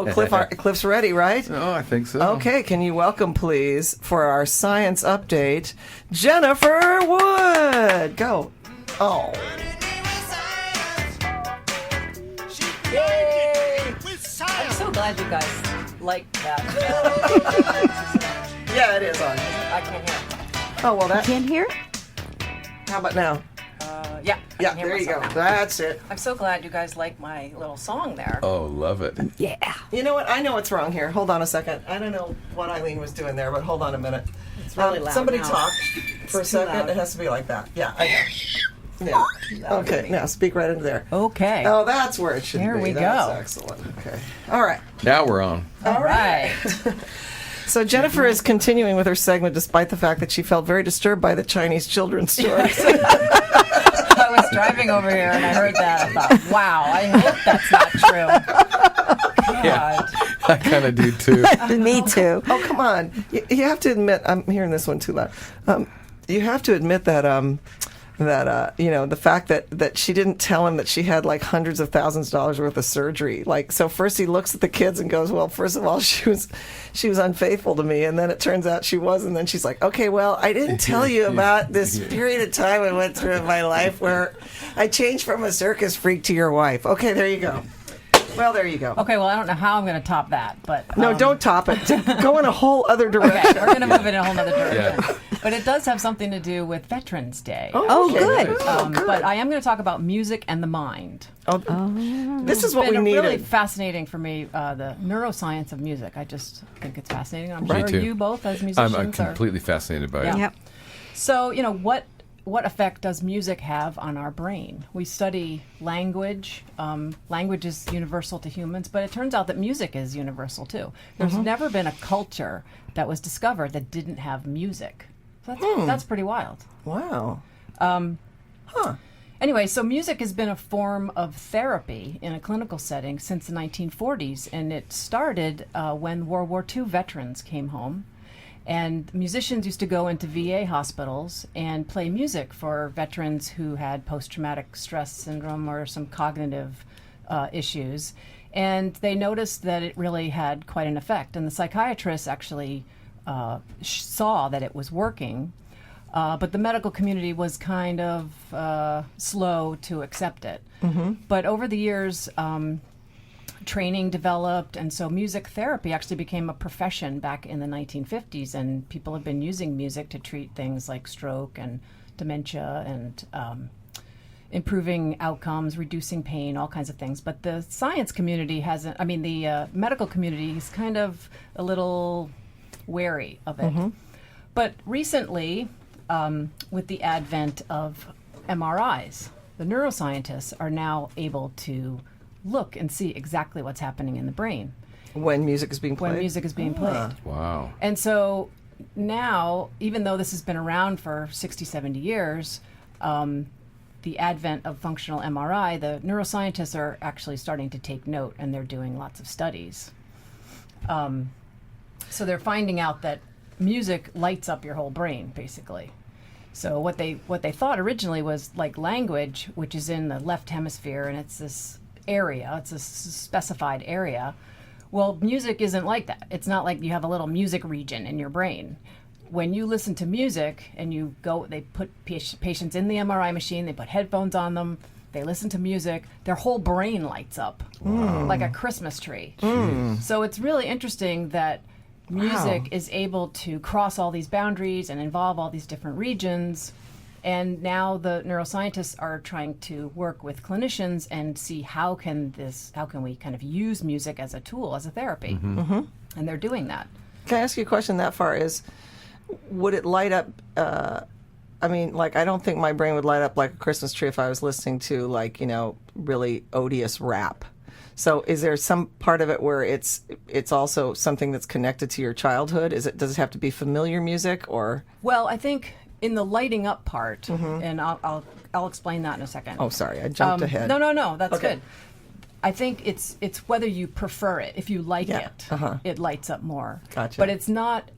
Oh, Cliff's ready, right? Oh, I think so. Okay, can you welcome, please, for our science update, Jennifer Wood. Go. Oh. Yay! I'm so glad you guys like that. Yeah, it is on. I can't hear it. Oh, well, that. Can't hear? How about now? Yeah. I Yeah, can hear there you go. myself now. That's it. I'm so glad you guys like my little song there. Oh, love it. Yeah. You know what? I know what's wrong here. Hold on a second. I don't know what Eileen was doing there, but hold on a minute. It's really loud Somebody now. talk for a too second. loud. It has to be like that. Yeah, I know. Yeah. Okay, now speak right into there. Okay. Oh, that's where it should There be. we That's go. excellent. Okay. All right. Now we're on. All right. So Jennifer is continuing with her segment despite the fact that she felt very disturbed by the Chinese children's stories. I was driving over here and I heard that. I thought, wow, I hope that's not true. God. I kind of do too. Me too. Oh, come on. You have to admit, I'm hearing this one too loud. You have to admit that the fact that she didn't tell him that she had like hundreds of thousands of dollars worth of surgery. Like, so first he looks at the kids and goes, well, first of all, she was unfaithful to me. And then it turns out she was. And then she's like, okay, well, I didn't tell you about this period of time I went through in my life where I changed from a circus freak to your wife. Okay, there you go. Well, there you go. Okay, well, I don't know how I'm going to top that, but... No, don't top it. Go in a whole other direction. Okay, we're going to move it in a whole other direction. Yeah. But it does have something to do with Veterans Day. Oh, okay. good. But I am going to talk about music and the mind. This is what It's we been really needed. fascinating for me, the neuroscience of music. I just think it's fascinating. I'm Me sure too. you both, as musicians, I'm are... completely fascinated by Yeah. it. Yep. So, what effect does music have on our brain? We study language. Language is universal to humans, but it turns out that music is universal too. There's never been a culture that was discovered that didn't have music. So that's pretty wild. Wow. Anyway, so music has been a form of therapy in a clinical setting since the 1940s, and it started when World War II veterans came home. And musicians used to go into VA hospitals and play music for veterans who had post-traumatic stress syndrome or some cognitive issues. And they noticed that it really had quite an effect. And the psychiatrists actually saw that it was working. But the medical community was kind of slow to accept it. But over the years, training developed, and so music therapy actually became a profession back in the 1950s, and people have been using music to treat things like stroke and dementia and improving outcomes, reducing pain, all kinds of things. But the science community hasn't, the medical community is kind of a little wary of it. But recently, with the advent of MRIs, the neuroscientists are now able to look and see exactly what's happening in the brain When music is being played? when music is being played. Wow. And so now, even though this has been around for 60, 70 years, the advent of functional MRI, the neuroscientists are actually starting to take note, and they're doing lots of studies. So they're finding out that music lights up your whole brain, basically. So what they thought originally was like language, which is in the left hemisphere, and it's this area, it's a specified area. Well, music isn't like that. It's not like you have a little music region in your brain. When you listen to music and you go, they put patients in the MRI machine, they put headphones on them, they listen to music, their whole brain lights up like a Christmas tree. So it's really interesting that music is able to cross all these boundaries and involve all these different regions. And now the neuroscientists are trying to work with clinicians and see how can we kind of use music as a tool, as a therapy. And they're doing that. Can I ask you a question that far? Would it light up, I don't think my brain would light up like a Christmas tree if I was listening to really odious rap. So is there some part of it where it's also something that's connected to your childhood? Does it have to be familiar music or? Well, I think in the lighting up part, and I'll explain that in a second. Oh, sorry, I jumped ahead. No, that's Okay. good. I think it's whether you prefer it. If you like Yeah, it, uh-huh. it lights up more. Gotcha. But it's not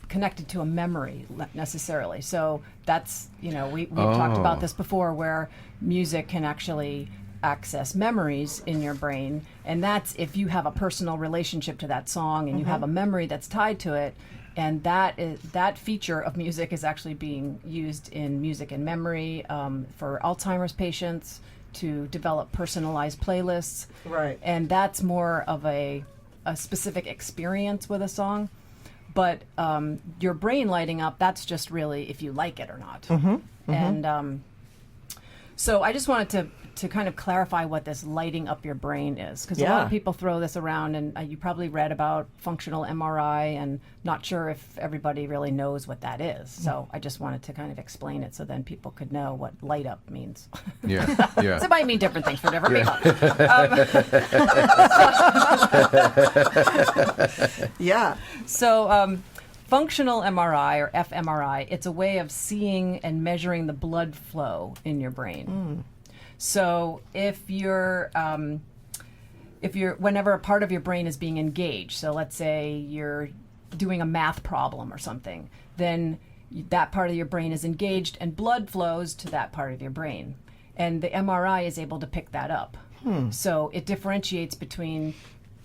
connected to a memory necessarily. So that's, we've talked about this before, where music can actually access memories in your brain, and that's if you have a personal relationship to that song and you have a memory that's tied to it. And that feature of music is actually being used in music and memory for Alzheimer's patients to develop personalized playlists. Right. And that's more of a specific experience with a song. But your brain lighting up, that's just really if you like it or not. And so I just wanted to kind of clarify what this lighting up your brain is, because a lot of people throw this around, and you probably read about functional MRI, and not sure if everybody really knows what that is. So I just wanted to kind of explain it so then people could know what light up means. Yeah, yeah. So it might mean different things for different people. Yeah. So functional MRI, or fMRI, it's a way of seeing and measuring the blood flow in your brain. So if you're whenever a part of your brain is being engaged, so let's say you're doing a math problem or something, then that part of your brain is engaged and blood flows to that part of your brain. And the MRI is able to pick that up. So it differentiates between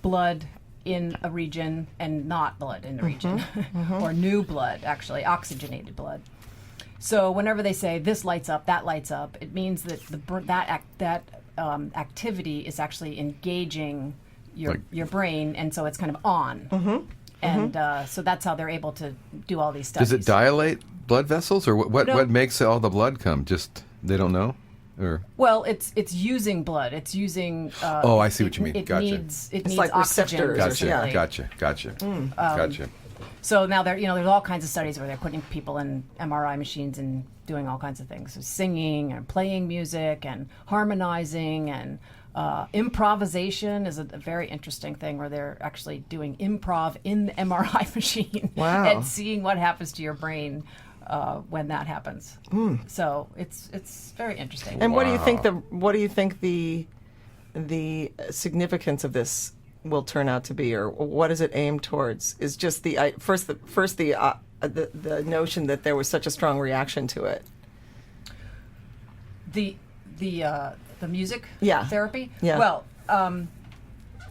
blood in a region and not blood in the region, or new blood, actually, oxygenated blood. So whenever they say this lights up, that lights up, it means that that activity is actually engaging your brain, and so it's kind of on. And so that's how they're able to do all these studies. Does it dilate blood vessels, or what makes all the blood come? Just they don't know, or well, it's using blood. It's using. Oh, I see what you mean. It Gotcha. needs like oxygen. receptors or Gotcha. Gotcha. Gotcha. So now there's all kinds of studies where they're putting people in MRI machines and doing all kinds of things, so singing and playing music and harmonizing, and improvisation is a very interesting thing where they're actually doing improv in the MRI machine. Wow. And seeing what happens to your brain when that happens. So it's very interesting. And what do you think the significance of this will turn out to be, or what is it aimed towards? Is just the notion that there was such a strong reaction to it. The music therapy. Yeah. Well,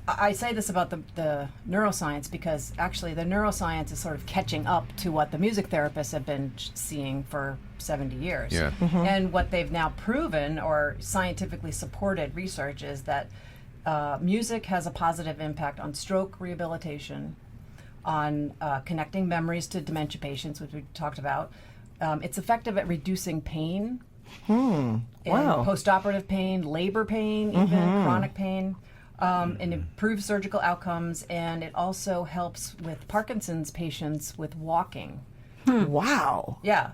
I say this about the neuroscience because actually the neuroscience is sort of catching up to what the music therapists have been seeing for 70 years. Yeah. And what they've now proven, or scientifically supported research, is that music has a positive impact on stroke rehabilitation, on connecting memories to dementia patients, which we talked about. It's effective at reducing pain, Wow. Postoperative pain, labor pain, even chronic pain. And improves surgical outcomes, and it also helps with Parkinson's patients with walking. Wow. Yeah.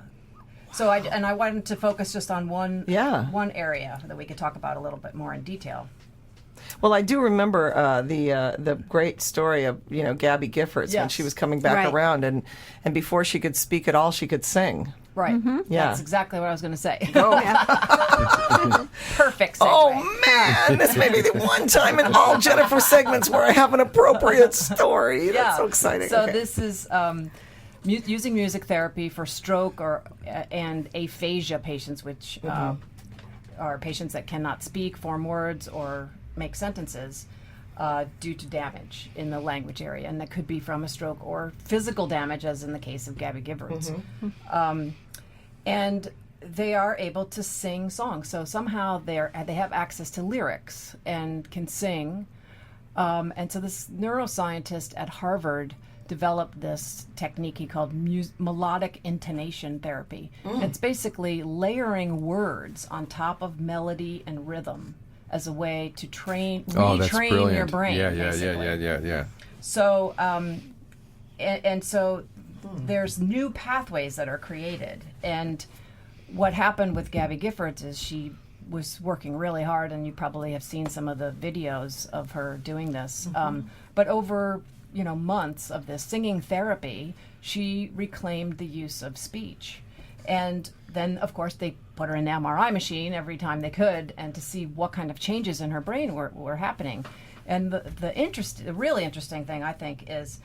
So I wanted to focus just on one area that we could talk about a little bit more in detail. Well, I do remember the great story of Gabby Giffords when she was coming back around, and before she could speak at all, she could sing. Right. Yeah. That's exactly what I was going to say. Oh, Perfect segue. Oh man, this may be the one time in all Jennifer segments where I have an appropriate story. That's so exciting. So Okay. this is using music therapy for stroke and aphasia patients, which are patients that cannot speak, form words, or make sentences due to damage in the language area, and that could be from a stroke or physical damage, as in the case of Gabby Giffords. And they are able to sing songs, so somehow they have access to lyrics and can sing. And so this neuroscientist at Harvard developed this technique he called melodic intonation therapy. It's basically layering words on top of melody and rhythm as a way to retrain your brain. Yeah. So, and so there's new pathways that are created. And what happened with Gabby Giffords is she was working really hard, and you probably have seen some of the videos of her doing this. But over months of this singing therapy, she reclaimed the use of speech. And then, of course, they put her in an MRI machine every time they could, and to see what kind of changes in her brain were happening. And the really interesting thing, I think, is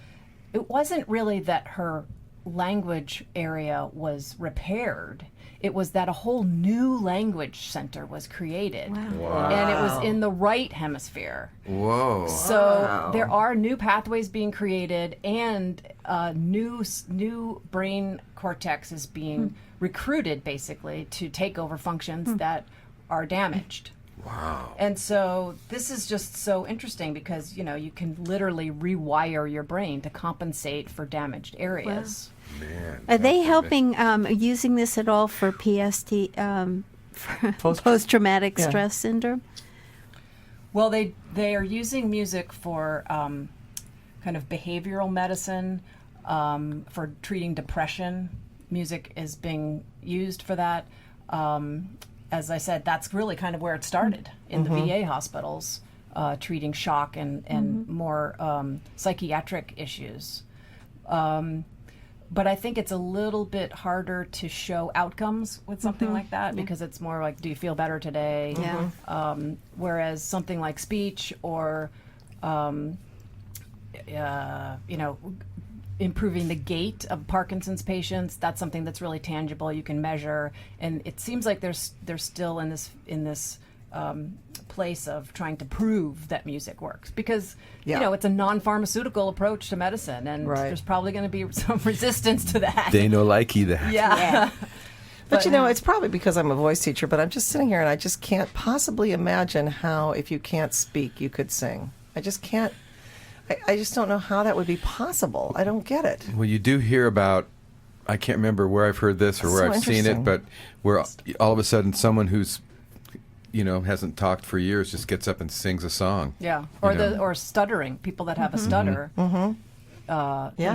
it wasn't really that her language area was repaired. it was that a whole new language center was created. Wow. And it was in the right hemisphere. Whoa. So there are new pathways being created, and new brain cortex is being recruited, basically, to take over functions that are damaged. Wow. And so this is just so interesting because, you can literally rewire your brain to compensate for damaged areas. Man. Are they helping using this at all for PST, for post-traumatic stress syndrome? Well, they are using music for kind of behavioral medicine, for treating depression. Music is being used for that. As I said, that's really kind of where it started in the VA hospitals, treating shock and more psychiatric issues. But I think it's a little bit harder to show outcomes with something like that because it's more like, do you feel better today? Yeah. Whereas something like speech or, improving the gait of Parkinson's patients, that's something that's really tangible, you can measure, and it seems like they're still in this place of trying to prove that music works because it's a non-pharmaceutical approach to medicine, and there's probably going to be some resistance to that. They no likey that. Yeah. But it's probably because I'm a voice teacher, but I'm just sitting here and I just can't possibly imagine how, if you can't speak, you could sing. I just can't. I just don't know how that would be possible. I don't get it. Well, you do hear about, I can't remember where I've heard this or where I've seen it, but where all of a sudden someone who's, hasn't talked for years just gets up and sings a song. Yeah, or stuttering. People that have a stutter can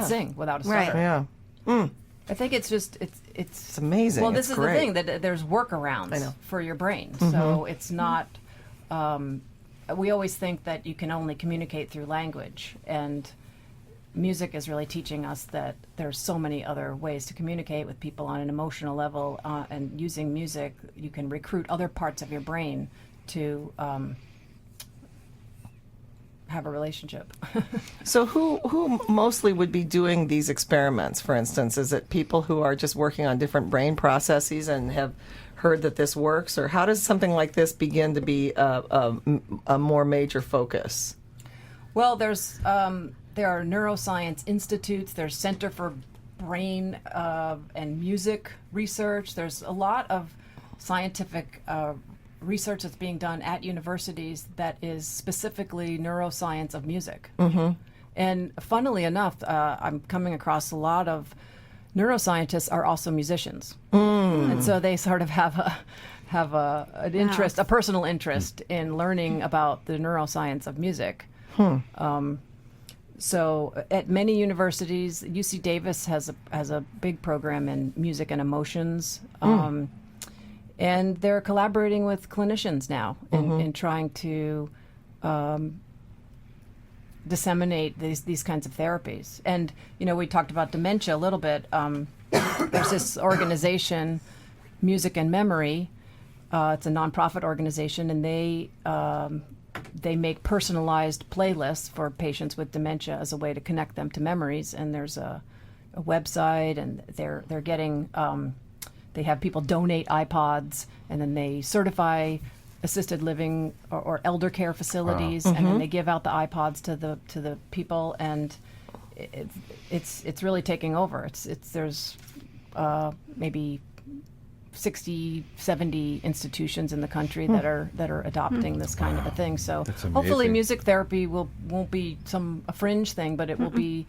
sing without a stutter. Right. Yeah. I think it's just it's amazing. Well, this it's is great. the thing, that there's workarounds for your brain. So it's not. We always think that you can only communicate through language, and music is really teaching us that there's so many other ways to communicate with people on an emotional level, and using music, you can recruit other parts of your brain to have a relationship. So who mostly would be doing these experiments, for instance? Is it people who are just working on different brain processes and have heard that this works, or how does something like this begin to be a more major focus? Well, there are neuroscience institutes. There's Center for Brain and Music Research. There's a lot of scientific research that's being done at universities that is specifically neuroscience of music. And funnily enough, I'm coming across a lot of neuroscientists are also musicians, and so they sort of have an interest, a personal interest in learning about the neuroscience of music. So at many universities, UC Davis has a big program in music and emotions, and they're collaborating with clinicians now in trying to disseminate these kinds of therapies. And we talked about dementia a little bit. There's this organization, Music and Memory. It's a nonprofit organization, and they make personalized playlists for patients with dementia as a way to connect them to memories. And there's a website, and they're getting they have people donate iPods, and then they certify assisted living or elder care facilities, and then they give out the iPods to the people, and it's really taking over. There's maybe 60, 70 institutions in the country that are adopting this kind of a thing. So hopefully music therapy won't be a fringe thing, but it will be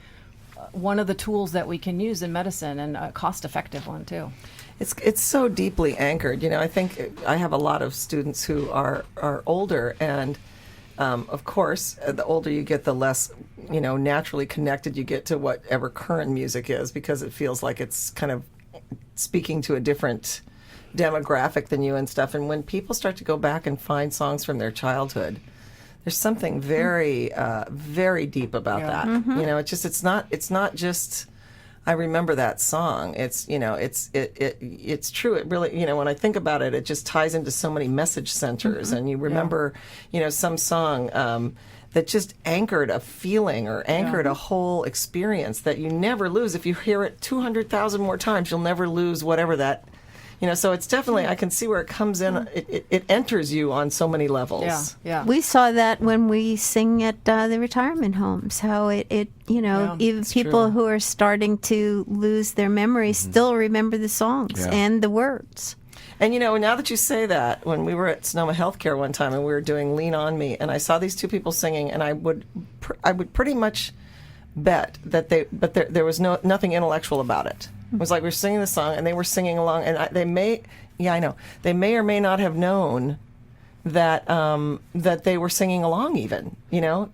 one of the tools that we can use in medicine, and a cost-effective one too. It's so deeply anchored. I think I have a lot of students who are older, and of course, the older you get, the less naturally connected you get to whatever current music is, because it feels like it's kind of speaking to a different demographic than you and stuff. And when people start to go back and find songs from their childhood, there's something very, very deep about that. It's not just, I remember that song. It's true. It really, when I think about it, it just ties into so many message centers, and you remember, some song that just anchored a feeling or anchored a whole experience that you never lose. If you hear it 200,000 more times, you'll never lose whatever that So it's definitely, I can see where it comes in. It enters you on so many levels. Yeah, yeah. We saw that when we sing at the retirement homes, how it even people who are starting to lose their memory still remember the songs and the words. And now that you say that, when we were at Sonoma Healthcare one time and we were doing "Lean on Me," and I saw these two people singing, and I would pretty much bet that there was nothing intellectual about it. It was like we were singing the song and they were singing along, and they may or may not have known that that they were singing along. Even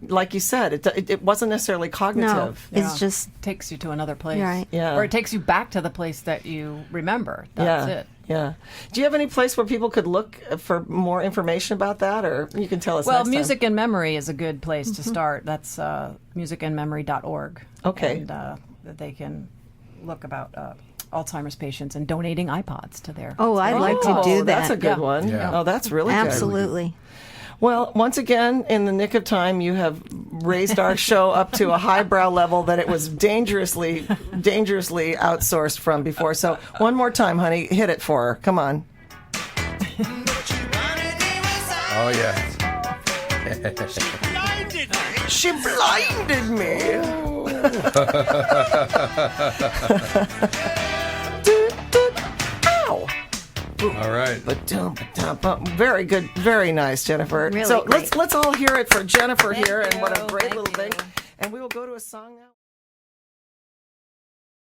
like you said, it wasn't necessarily cognitive. No, it's just takes you to another place, right? Yeah, or it takes you back to the place that you remember. That's it. Yeah. Do you have any place where people could look for more information about that, or you can tell us? Well, next Music time. in Memory is a good place to start. That's musicandmemory.org. Okay. And they can look about Alzheimer's patients and donating iPods to their. Oh, I'd like to do that. That's a good one. Yeah. Oh, that's really Absolutely. good. Well, once again, in the nick of time, you have raised our show up to a highbrow level that it was dangerously outsourced from before. So one more time, honey, hit it for her. Come on. Oh, yeah. She blinded me. Ow. All right. Very good, very nice, Jennifer. Really so great. let's all hear it for Jennifer Thank here, and what a you. great Thank little thing. you. And we will go to a song now.